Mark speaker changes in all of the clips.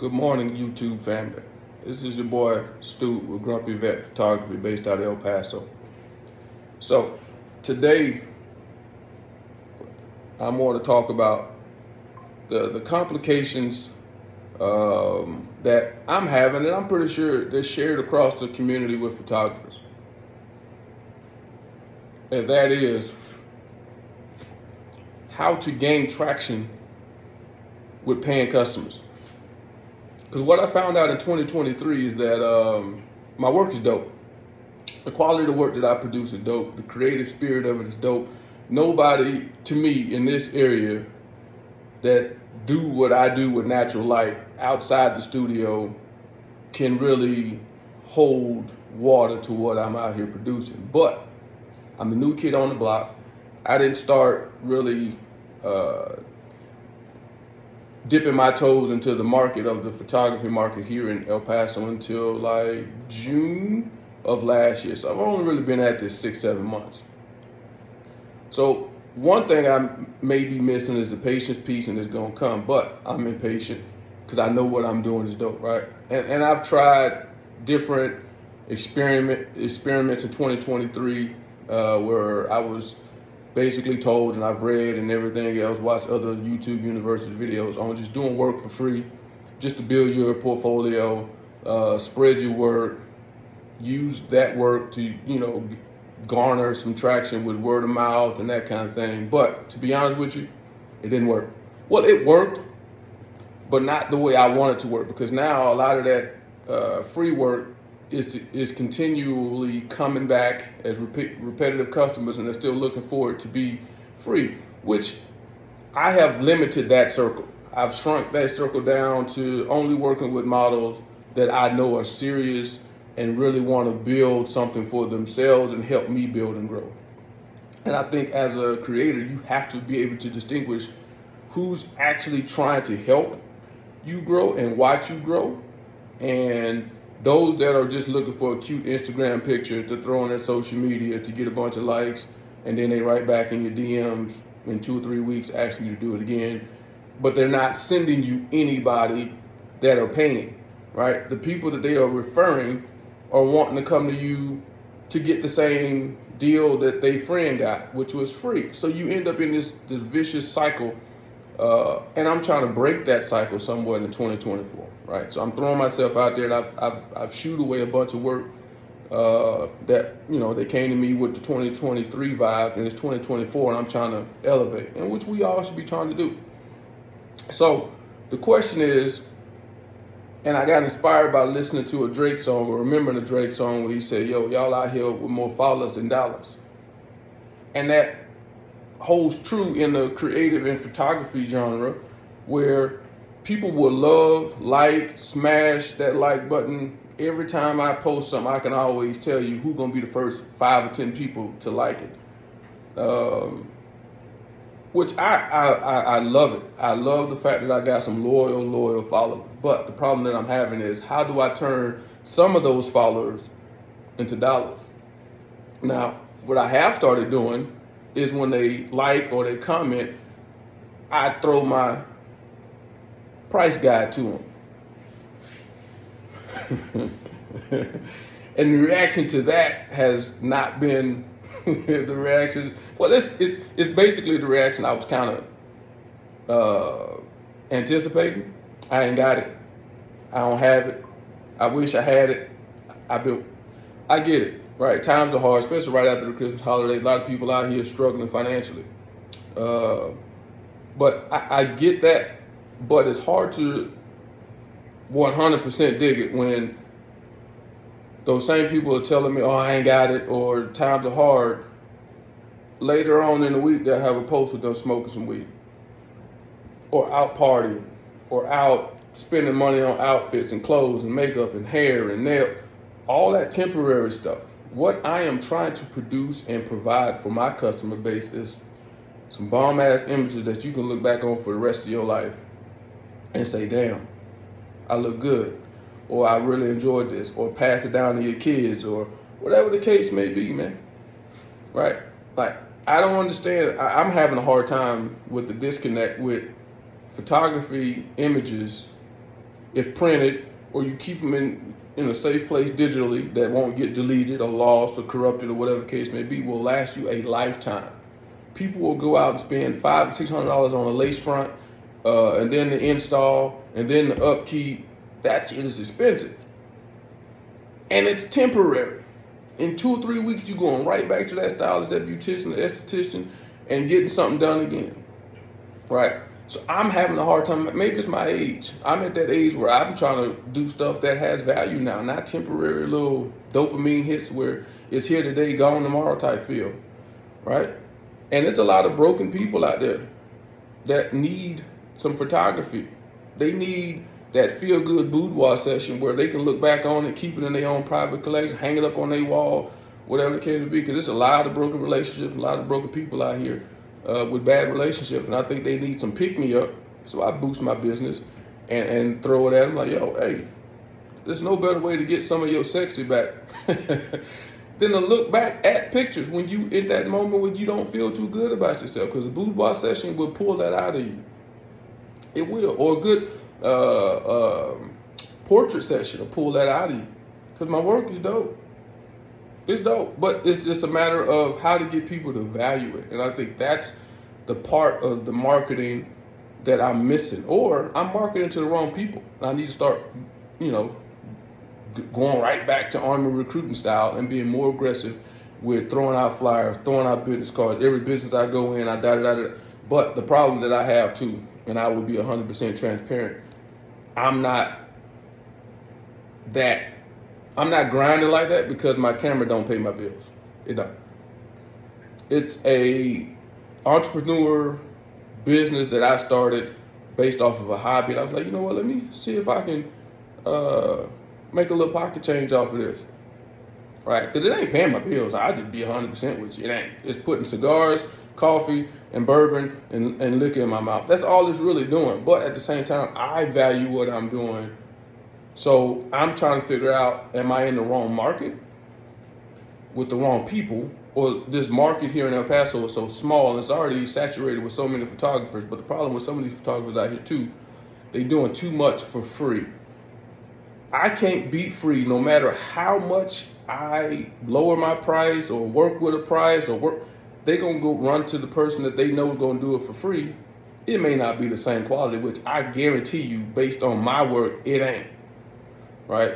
Speaker 1: Good morning, YouTube family. This is your boy Stu with Grumpy Vet Photography based out of El Paso. So, today I'm going to talk about the complications that I'm having, and I'm pretty sure they're shared across the community with photographers. And that is how to gain traction with paying customers. Because what I found out in 2023 is that my work is dope. The quality of the work that I produce is dope. The creative spirit of it is dope. Nobody, to me, in this area that do what I do with natural light outside the studio can really hold water to what I'm out here producing. But I'm the new kid on the block. I didn't start really dipping my toes into the market of the photography market here in El Paso until like June of last year. So I've only really been at this 6-7 months. So one thing I may be missing is the patience piece, and it's gonna come, but I'm impatient because I know what I'm doing is dope, right? And I've tried different experiments in 2023 where I was basically told, and I've read and everything else, watched other YouTube University videos on just doing work for free, just to build your portfolio, spread your work, use that work to, garner some traction with word of mouth and that kind of thing. But to be honest with you, it didn't work. Well, it worked, but not the way I want it to work, because now a lot of that free work is continually coming back as repetitive customers, and they're still looking for it to be free, which I have limited that circle. I've shrunk that circle down to only working with models that I know are serious and really want to build something for themselves and help me build and grow. And I think as a creator, you have to be able to distinguish who's actually trying to help you grow and watch you grow, and those that are just looking for a cute Instagram picture to throw on their social media to get a bunch of likes, and then they write back in your DMs in 2 or 3 weeks asking you to do it again, but they're not sending you anybody that are paying, right? The people that they are referring are wanting to come to you to get the same deal that their friend got, which was free. So you end up in this vicious cycle. And I'm trying to break that cycle somewhat in 2024, right? So I'm throwing myself out there, and I've shooed away a bunch of work that they came to me with the 2023 vibe, and it's 2024, and I'm trying to elevate, and which we all should be trying to do. So the question is, and I got inspired by listening to a Drake song, or remembering a Drake song where he said, "Yo, y'all out here with more Follas than Dollas," and that holds true in the creative and photography genre, where people will love, like, smash that like button. Every time I post something, I can always tell you who's gonna be the first 5 or 10 people to like it. Which I love it. I love the fact that I got some loyal followers. But the problem that I'm having is, how do I turn some of those followers into dollars? Now, what I have started doing is when they like or they comment, I throw my price guide to them. And the reaction to that has not been the reaction. Well, it's basically the reaction I was kind of anticipating. I ain't got it. I don't have it. I wish I had it. I get it. Right, times are hard, especially right after the Christmas holidays. A lot of people out here struggling financially. But I get that, but it's hard to 100% dig it when those same people are telling me, "Oh, I ain't got it," or "Times are hard." Later on in the week, they'll have a post with them smoking some weed, or out partying, or out spending money on outfits and clothes and makeup and hair and nail, all that temporary stuff. What I am trying to produce and provide for my customer base is some bomb ass images that you can look back on for the rest of your life and say, "Damn, I look good," or "I really enjoyed this," or pass it down to your kids, or whatever the case may be, man. Right? Like, I don't understand. I'm having a hard time with the disconnect with photography images if printed, or you keep them in a safe place digitally that won't get deleted or lost or corrupted or whatever the case may be, will last you a lifetime. People will go out and spend $500-$600 on a lace front, and then the install, and then the upkeep. That shit is expensive, and it's temporary. In 2 or 3 weeks, you're going right back to that stylist, that beautician, the esthetician, and getting something done again, right? So I'm having a hard time. Maybe it's my age. I'm at that age where I'm trying to do stuff that has value now, not temporary little dopamine hits where it's here today, gone tomorrow type feel, right? And it's a lot of broken people out there that need some photography. They need that feel-good boudoir session where they can look back on it, keep it in their own private collection, hang it up on their wall, whatever the case may be, because there's a lot of broken relationships, a lot of broken people out here with bad relationships, and I think they need some pick-me-up, so I boost my business and throw it at them like, yo, hey, there's no better way to get some of your sexy back than to look back at pictures when you in that moment when you don't feel too good about yourself, because a boudoir session will pull that out of you. It will. Or a good portrait session will pull that out of you, because my work is dope. It's dope, but it's just a matter of how to get people to value it. And I think that's the part of the marketing that I'm missing. Or I'm marketing to the wrong people. I need to start, going right back to Army recruiting style and being more aggressive with throwing out flyers, throwing out business cards. Every business I go in, I da-da-da-da. But the problem that I have too, and I will be 100% transparent, I'm not grinding like that because my camera don't pay my bills. It don't. It's a entrepreneur business that I started based off of a hobby. And I was like, you know what, let me see if I can make a little pocket change off of this. Right? Because it ain't paying my bills. I just be 100% with you. It ain't. It's putting cigars, coffee, and bourbon and liquor in my mouth. That's all it's really doing. But at the same time, I value what I'm doing. So I'm trying to figure out, am I in the wrong market with the wrong people? Or this market here in El Paso is so small and it's already saturated with so many photographers. But the problem with some of these photographers out here too, they doing too much for free. I can't beat free no matter how much I lower my price or work with a price they gonna go run to the person that they know is gonna do it for free. It may not be the same quality, which I guarantee you, based on my work, it ain't. Right?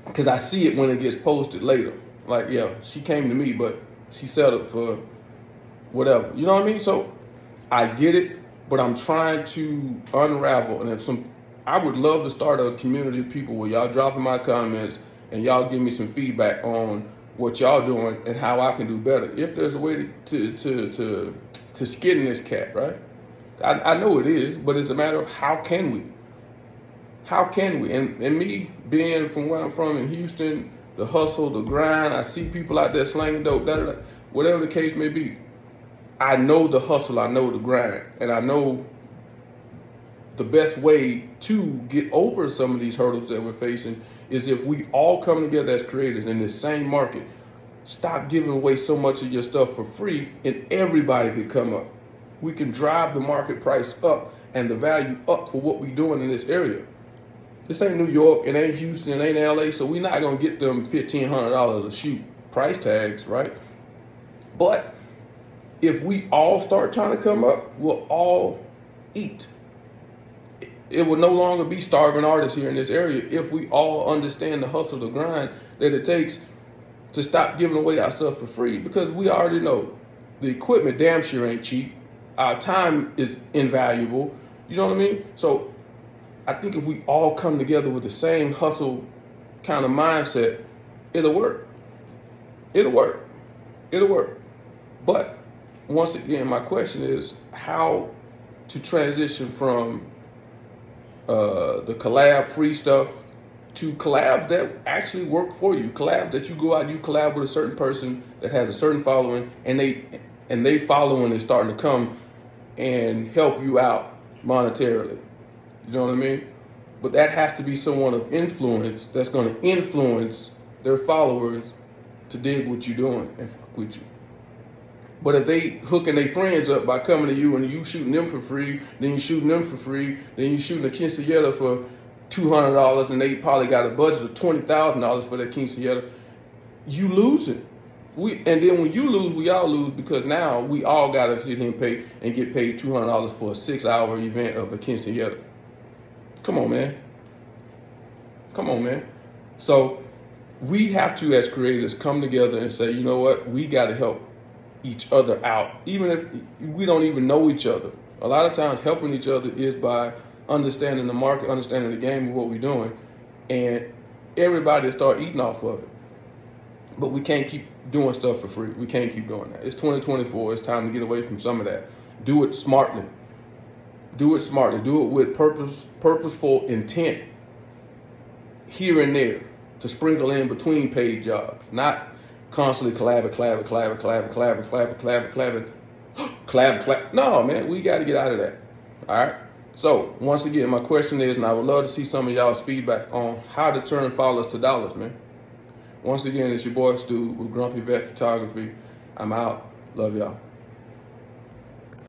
Speaker 1: Because I see it when it gets posted later. Like, yeah, she came to me, but she settled for whatever. You know what I mean? So I get it, but I'm trying to unravel. And I would love to start a community of people where y'all drop in my comments and y'all give me some feedback on what y'all doing and how I can do better. If there's a way to skin this cat, right? I know it is, but it's a matter of how can we? How can we? And me being from where I'm from in Houston, the hustle, the grind, I see people out there slanging dope, whatever the case may be. I know the hustle, I know the grind, and I know the best way to get over some of these hurdles that we're facing is if we all come together as creators in this same market, stop giving away so much of your stuff for free, and everybody could come up. We can drive the market price up and the value up for what we're doing in this area. This ain't New York, it ain't Houston, it ain't LA, so we're not gonna get them $1,500 a shoot price tags, right? But if we all start trying to come up, we'll all eat. It will no longer be starving artists here in this area if we all understand the hustle, the grind that it takes to stop giving away our stuff for free, because we already know the equipment damn sure ain't cheap. Our time is invaluable. You know what I mean? So I think if we all come together with the same hustle kind of mindset, it'll work. It'll work. It'll work. But once again, my question is how to transition from the collab free stuff to collabs that actually work for you. Collabs that you go out and you collab with a certain person that has a certain following, and they following is starting to come and help you out monetarily. You know what I mean? But that has to be someone of influence that's going to influence their followers to dig what you're doing and fuck with you. But if they hooking their friends up by coming to you and you shooting them for free, then you shooting them for free, then you shooting a quinceañera for $200 and they probably got a budget of $20,000 for their quinceañera, you lose it. And then when you lose, we all lose, because now we all got to sit here and pay and get paid $200 for a 6-hour event of a quinceañera. Come on, man. Come on, man. So we have to, as creators, come together and say, you know what, we got to help each other out, even if we don't even know each other. A lot of times helping each other is by understanding the market, understanding the game of what we're doing, and everybody start eating off of it. But we can't keep doing stuff for free. We can't keep doing that. It's 2024. It's time to get away from some of that. Do it smartly. Do it smartly. Do it with purposeful intent here and there to sprinkle in between paid jobs, not constantly collab. No, man, we got to get out of that. All right. So once again, my question is, and I would love to see some of y'all's feedback on how to turn Follas to dollars, man. Once again, it's your boy Stu with Grumpy Vet Photography. I'm out. Love y'all.